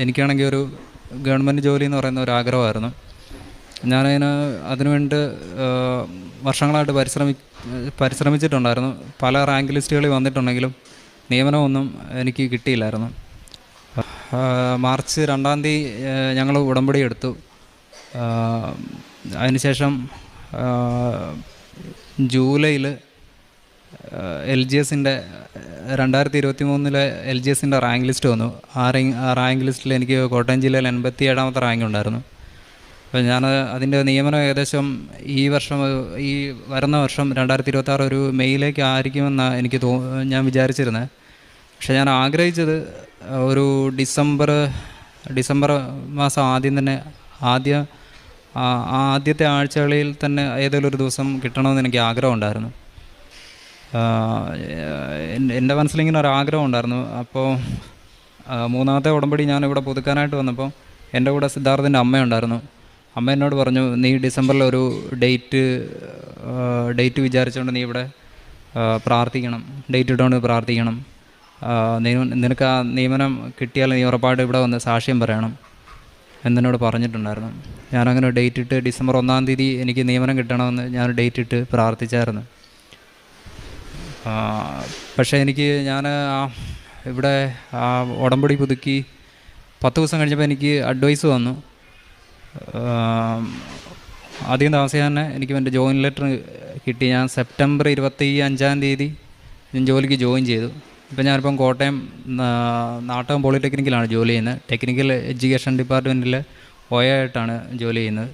എനിക്കാണെങ്കിൽ ഒരു ഗവൺമെൻറ് ജോലി എന്ന് പറയുന്ന ഒരു ആഗ്രഹമായിരുന്നു. അതിനുവേണ്ടി വർഷങ്ങളായിട്ട് പരിശ്രമിച്ചിട്ടുണ്ടായിരുന്നു. പല റാങ്ക് ലിസ്റ്റുകളിൽ വന്നിട്ടുണ്ടെങ്കിലും നിയമനമൊന്നും എനിക്ക് കിട്ടിയില്ലായിരുന്നു. മാർച്ച് 2-ാം തീയതി ഞങ്ങൾ ഉടമ്പടി എടുത്തു. അതിനുശേഷം ജൂലൈയിൽ LGSൻ്റെ 2023 LGSൻ്റെ റാങ്ക് ലിസ്റ്റ് വന്നു. ആ റാങ്ക് ലിസ്റ്റിൽ എനിക്ക് കോട്ടയം ജില്ലയിൽ 87ാമത്തെ റാങ്ക് ഉണ്ടായിരുന്നു. അപ്പോൾ അതിൻ്റെ നിയമനം ഏകദേശം ഈ വരുന്ന വർഷം 2026 ഒരു മെയ്യിലേക്ക് ആയിരിക്കുമെന്നാണ് ഞാൻ വിചാരിച്ചിരുന്നത്. പക്ഷേ ഞാൻ ആഗ്രഹിച്ചത് ഒരു ഡിസംബർ മാസം ആദ്യത്തെ ആഴ്ചകളിൽ തന്നെ ഏതെങ്കിലും ഒരു ദിവസം കിട്ടണമെന്ന് എനിക്ക് ആഗ്രഹമുണ്ടായിരുന്നു. എൻ്റെ മനസ്സിലിങ്ങനെ ഒരു ആഗ്രഹം ഉണ്ടായിരുന്നു. അപ്പോൾ 3-ാമത്തെ ഉടമ്പടി ഞാനിവിടെ പുതുക്കാനായിട്ട് വന്നപ്പോൾ എൻ്റെ കൂടെ സിദ്ധാർത്ഥൻ്റെ അമ്മയുണ്ടായിരുന്നു. അമ്മ എന്നോട് പറഞ്ഞു, നീ ഡിസംബറിൽ ഒരു ഡേറ്റ് വിചാരിച്ചുകൊണ്ട് നീ ഇവിടെ പ്രാർത്ഥിക്കണം, ഡേറ്റ് ഇട്ടുകൊണ്ട് പ്രാർത്ഥിക്കണം. നിനക്ക് ആ നിയമനം കിട്ടിയാൽ നീ ഉറപ്പായിട്ട് ഇവിടെ വന്ന് സാക്ഷ്യം പറയണം എന്നോട് പറഞ്ഞിട്ടുണ്ടായിരുന്നു. ഞാനങ്ങനെ ഡേറ്റ് ഇട്ട് ഡിസംബർ 1-ാം തീയതി എനിക്ക് നിയമനം കിട്ടണമെന്ന് ഞാൻ ഡേറ്റ് ഇട്ട് പ്രാർത്ഥിച്ചായിരുന്നു. പക്ഷേ ഞാൻ ഇവിടെ ഉടമ്പടി പുതുക്കി 10 ദിവസം കഴിഞ്ഞപ്പോൾ എനിക്ക് അഡ്വൈസ് വന്നു. അധികം താമസിയാതെ തന്നെ എനിക്ക് എൻ്റെ ജോയിൻ ലെറ്റർ കിട്ടി. ഞാൻ സെപ്റ്റംബർ 25-ാം തീയതി ഞാൻ ജോലിക്ക് ജോയിൻ ചെയ്തു. ഇപ്പം ഞാനിപ്പം കോട്ടയം നാട്ടകം പോളിടെക്നിക്കിലാണ് ജോലി ചെയ്യുന്നത്. ടെക്നിക്കൽ എഡ്യൂക്കേഷൻ ഡിപ്പാർട്ട്മെൻറ്റിൽ OA ആയിട്ടാണ് ജോലി ചെയ്യുന്നത്.